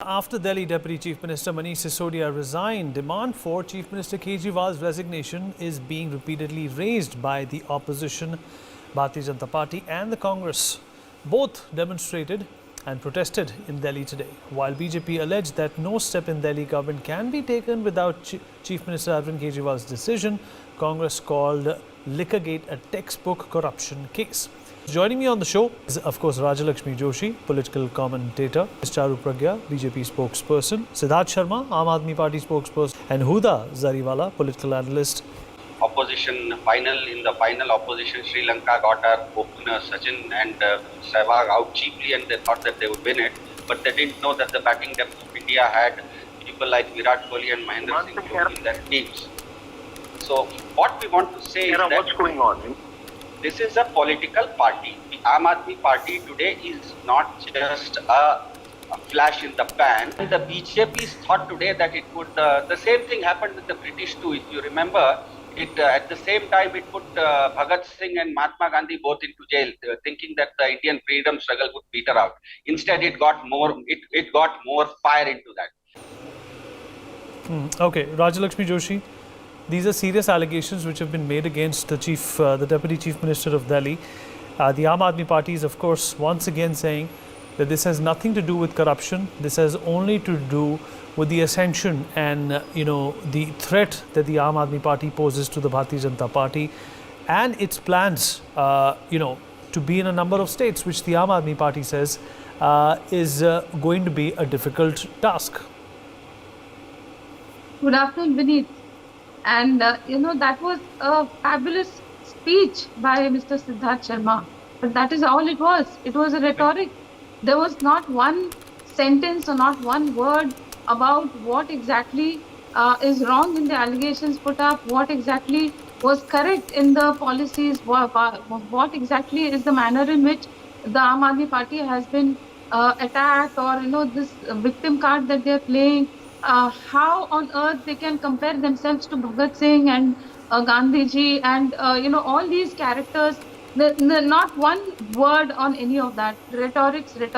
After Delhi Deputy Chief Minister Manish Sisodia resigned, demand for Chief Minister Kejriwal's resignation is being repeatedly raised by the opposition, Bharatiya Janata Party and the Congress. Both demonstrated and protested in Delhi today, while BJP alleged that no step in Delhi government can be taken without Chief Minister Arvind Kejriwal's decision. Congress called Liquorgate a textbook corruption case. Joining me on the show is, of course, Rajalakshmi Joshi, political commentator, Charu Pragya, BJP spokesperson, Siddharth Sharma, Aam Aadmi Party spokesperson, and Huda Zariwala, political analyst. In the final opposition, Sri Lanka got our opener Sachin and Sehwag out cheaply, and they thought that they would win it, but they didn't know that the batting depth of India had people like Virat Kohli and Mahendra Singh Dhoni in their teams. So what we want to say is that what's going on? This is a political party. The Aam Aadmi Party today is not just a flash in the pan. And the BJP's thought today that it could, the same thing happened with the British too. If you remember, it at the same time it put Bhagat Singh and Mahatma Gandhi both into jail, thinking that the Indian freedom struggle would peter out. Instead, it got more fire into that. Okay, Rajalakshmi Joshi. These are serious allegations which have been made against the Deputy Chief Minister of Delhi. The Aam Aadmi Party is, of course, once again saying that this has nothing to do with corruption. This has only to do with the ascension and, the threat that the Aam Aadmi Party poses to the Bharatiya Janata Party and its plans, to be in a number of states, which the Aam Aadmi Party says is going to be a difficult task. Good afternoon, Vineet. And, that was a fabulous speech by Mr. Siddharth Sharma. But that is all it was. It was a rhetoric. There was not one sentence or not one word about what exactly is wrong in the allegations put up, what exactly was correct in the policies, what exactly is the manner in which the Aam Aadmi Party has been attacked, or, this victim card that they're playing. How on earth they can compare themselves to Bhagat Singh and Gandhiji and all these characters. Not one word on any of that. Rhetorics. There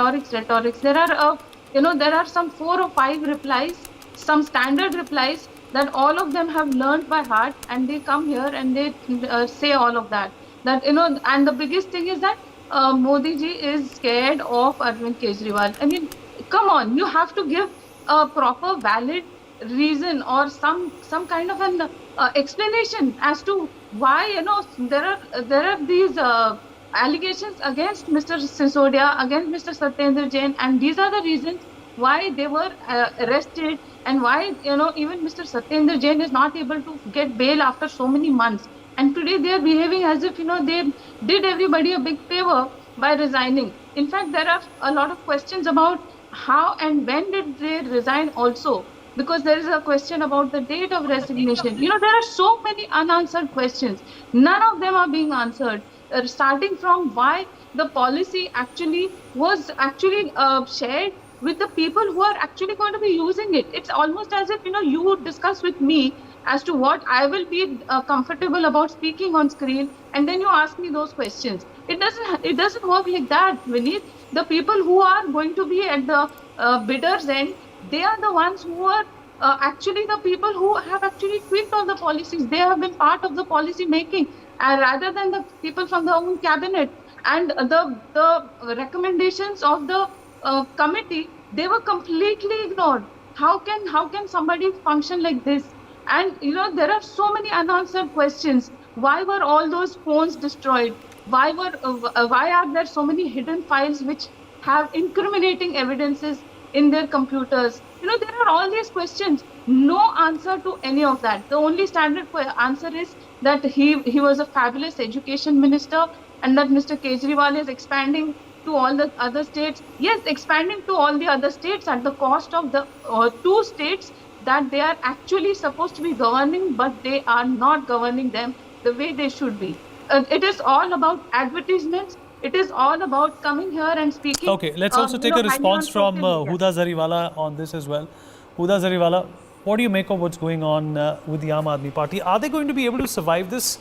are some 4 or 5 replies, some standard replies that all of them have learned by heart, and they come here and they say all of that. And the biggest thing is that Modi ji is scared of Arvind Kejriwal. I mean, come on, you have to give a proper valid reason or some kind of an explanation as to why there are these allegations against Mr. Sisodia, against Mr. Satyendra Jain, and these are the reasons why they were arrested, and why even Mr. Satyendra Jain is not able to get bail after so many months. And today they are behaving as if they did everybody a big favor by resigning. In fact, there are a lot of questions about how and when did they resign also, because there is a question about the date of resignation. There are so many unanswered questions. None of them are being answered, starting from why the policy was shared with the people who are actually going to be using it. It's almost as if you would discuss with me as to what I will be comfortable about speaking on screen, and then you ask me those questions. It doesn't work like that, Vineet. The people who are going to be at the bidder's end, they are the ones who are actually the people who have actually tweaked all the policies. They have been part of the policy making, rather than the people from the own cabinet. And the recommendations of the committee, they were completely ignored. How can somebody function like this? And there are so many unanswered questions. Why were all those phones destroyed? Why are there so many hidden files which have incriminating evidences in their computers? There are all these questions. No answer to any of that. The only standard answer is that he was a fabulous education minister, and that Mr. Kejriwal is expanding to all the other states. Yes, expanding to all the other states at the cost of the 2 states that they are actually supposed to be governing, but they are not governing them the way they should be. It is all about advertisements. It is all about coming here and speaking. Okay, let's also take a response from Huda Zariwala on this as well. Huda Zariwala, what do you make of what's going on with the Aam Aadmi Party? Are they going to be able to survive this?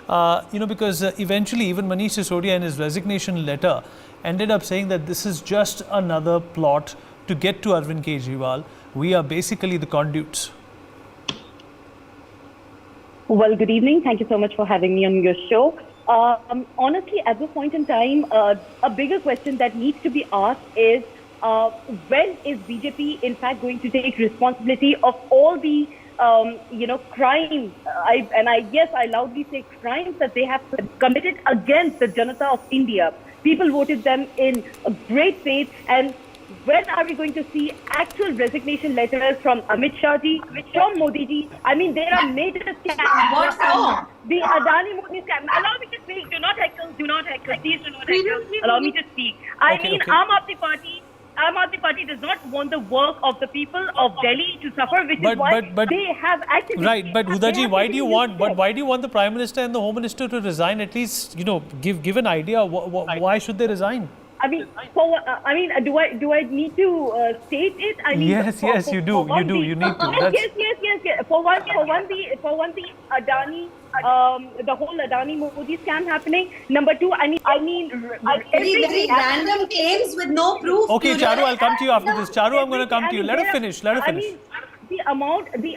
Because eventually even Manish Sisodia in his resignation letter ended up saying that this is just another plot to get to Arvind Kejriwal. We are basically the conduits. Well, good evening. Thank you so much for having me on your show. Honestly, at this point in time, a bigger question that needs to be asked is when is BJP in fact going to take responsibility of all the crimes? I loudly say crimes that they have committed against the Janata of India. People voted them in great faith, and when are we going to see actual resignation letters from Amit Shah ji, from Modi ji? I mean, there are major scams. What for? The Adani Modi scam. Allow me to speak. Do not heckle. Do not heckle. Please do not heckle. Allow me to speak. Okay. Aam Aadmi Party does not want the work of the people of Delhi to suffer, which is why they have activists. Right, but Hudaji, why do you want the Prime Minister and the Home Minister to resign? At least, give an idea. Why should they resign? I mean, do I need to state it? I mean, yes, you do. You need to. Yes. For one, the Adani, the whole Adani Modi scam happening. Number two, very random claims with no proof. Okay, Charu, I'll come to you after this. Charu, I'm going to come to you. Let her finish. I mean, the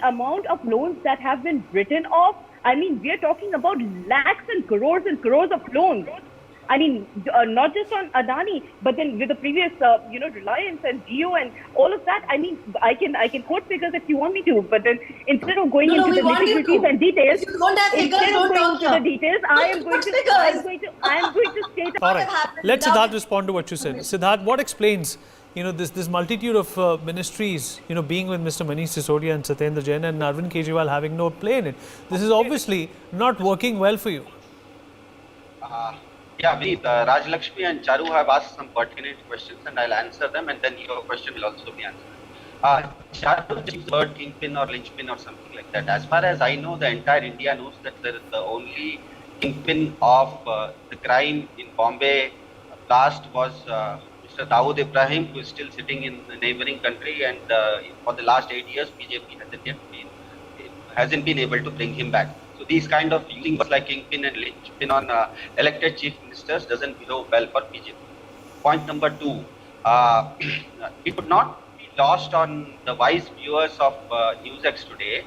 amount of loans that have been written off. I mean, we are talking about lakhs and crores of loans. I mean, not just on Adani, but then with the previous, Reliance and Jio and all of that. I mean, I can quote figures if you want me to, but then instead of going into the nitty-gritties and details, I am going to state. All right. Let Siddharth respond to what you said. Siddharth, what explains, this multitude of ministries, being with Mr. Manish Sisodia and Satyendra Jain and Arvind Kejriwal having no play in it? This is obviously not working well for you. Yeah, Rajalakshmi and Charu have asked some pertinent questions, and I'll answer them, and then your question will also be answered. Charu used the word kingpin or linchpin or something like that. As far as I know, the entire India knows that the only kingpin of the crime in Bombay last was Mr. Dawood Ibrahim, who is still sitting in the neighboring country, and for the last 8 years, BJP hasn't been able to bring him back. So these kind of using words like kingpin and linchpin on elected chief ministers doesn't behave well for BJP. Point number two, it would not be lost on the wise viewers of NewsX today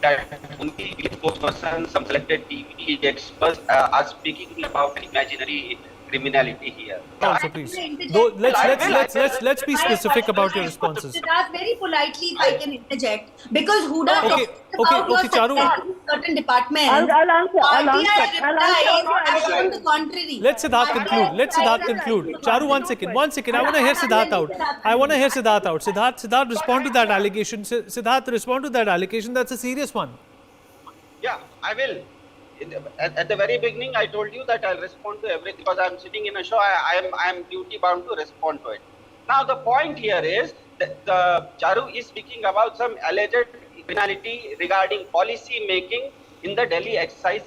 that only person, some selected TV experts are speaking about an imaginary criminality here. Also, please. Let's be specific about your responses. Siddharth, very politely, if I can interject, because Huda Okay, Charu. certain departments. I'll answer. On the contrary. Let Siddharth conclude. Charu, one second. I want to hear Siddharth out. Siddharth, respond to that allegation. Siddharth, respond to that allegation. That's a serious one. Yeah, I will. At the very beginning, I told you that I'll respond to everything because I'm sitting in a show. I am duty bound to respond to it. Now, the point here is that Charu is speaking about some alleged criminality regarding policy making in the Delhi excise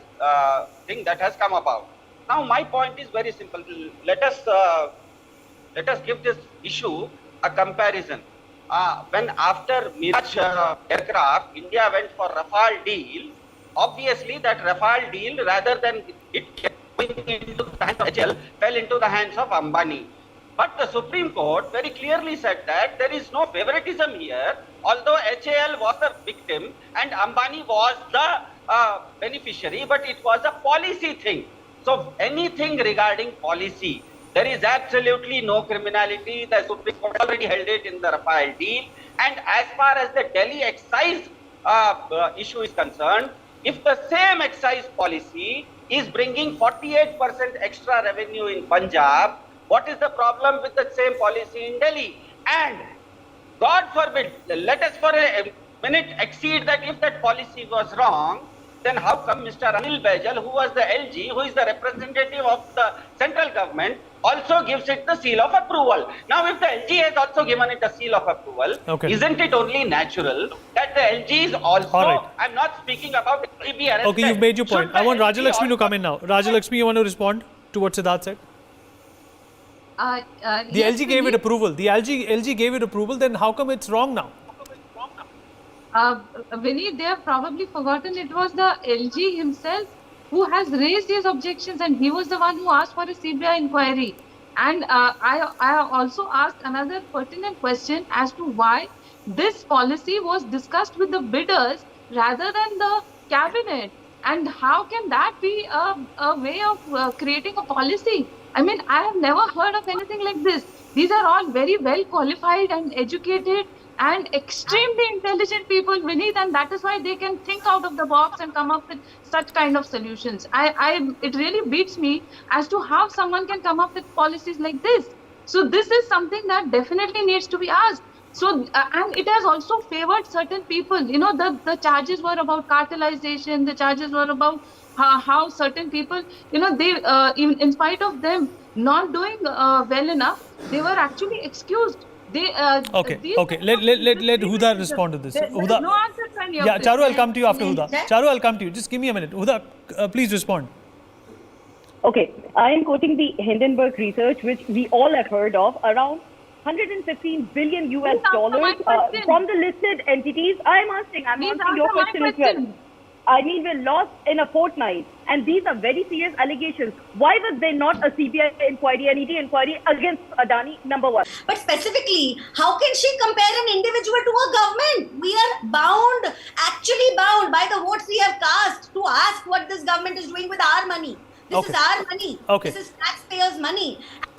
thing that has come about. Now, my point is very simple. Let us give this issue a comparison. When after Mirage aircraft, India went for Rafale deal. Obviously, that Rafale deal, rather than it going into the hands of HL, fell into the hands of Ambani. But the Supreme Court very clearly said that there is no favoritism here, although HAL was the victim and Ambani was the beneficiary, but it was a policy thing. So anything regarding policy, there is absolutely no criminality. The Supreme Court already held it in the Rafale deal. And as far as the Delhi excise issue is concerned, if the same excise policy is bringing 48% extra revenue in Punjab, what is the problem with the same policy in Delhi? And God forbid, let us for a minute accede that if that policy was wrong, then how come Mr. Anil Baijal, who was the LG, who is the representative of the central government, also gives it the seal of approval? Now, if the LG has also given it a seal of approval, isn't it only natural that the LG is also, I'm not speaking about be arrested. Okay, you've made your point. I want Rajalakshmi to come in now. Rajalakshmi, you want to respond to what Siddharth said? The LG gave it approval. The LG gave it approval, then how come it's wrong now? Vinny, they have probably forgotten it was the LG himself who has raised his objections, and he was the one who asked for a CBI inquiry. And I also asked another pertinent question as to why this policy was discussed with the bidders rather than the cabinet. And how can that be a way of creating a policy? I mean, I have never heard of anything like this. These are all very well qualified and educated and extremely intelligent people beneath, and that is why they can think out of the box and come up with such kind of solutions. It really beats me as to how someone can come up with policies like this. So this is something that definitely needs to be asked. So and it has also favored certain people. You know, the charges were about cartelization. The charges were about how certain people, you know, they even in spite of them not doing well enough, they were actually excused. They Okay, these okay. Let Huda respond to this. there is Huda, no answer to any of yeah, this. Charu, I'll come to you after Huda. That- Charu, I'll come to you. Just give me a minute. Huda, please respond. Okay, I am quoting the Hindenburg research, which we all have heard of, around 115 billion US Please answer dollars my question. from the listed entities. I'm Please answering answer your my question as well. question. I mean, we're lost in a fortnight, and these are very serious allegations. Why was there not a CBI inquiry, an ED inquiry against Adani, number one? But specifically, how can she compare an individual to a government? We are bound, actually bound by the votes we have cast to ask what this government is doing with our money. This Okay. is our money. Okay. This is taxpayers' money.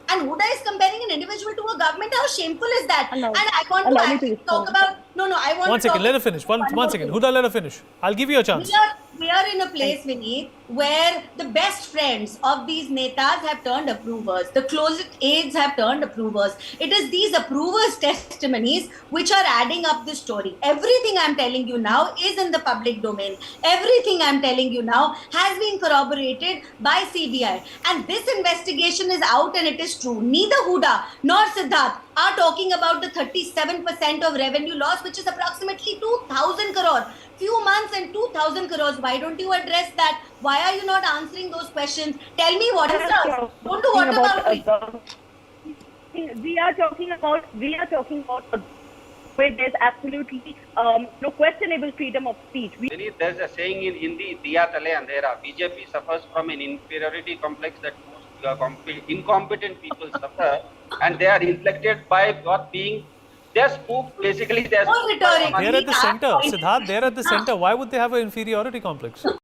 And Huda is comparing an individual to a government. How shameful is that? Allow- and I want to allow me to actually respond. talk about. No, I want One to second, talk let her finish. One more second. thing. Huda, let her finish. I'll give you a chance. We are in a place, Vineet, where the best friends of these netas have turned approvers. The closest aides have turned approvers. It is these approvers' testimonies which are adding up this story. Everything I'm telling you now is in the public domain. Everything I'm telling you now has been corroborated by CBI. And this investigation is out and it is true. Neither Huda nor Siddharth are talking about the 37% of revenue loss, which is approximately 2,000 crore. Few months and 2,000 crores. Why don't you address that? Why are you not answering those questions? Tell me what is lost. Don't do what about it? We are talking about where there's absolutely no questionable freedom of speech. There's a saying in Hindi, Diya Tale Andhera. BJP suffers from an inferiority complex that most incompetent people suffer, and they are inflected by not being. They're spooked. Basically, they're All rhetoric. They're at the center. Siddharth, they're at the center. Why would they have an inferiority complex?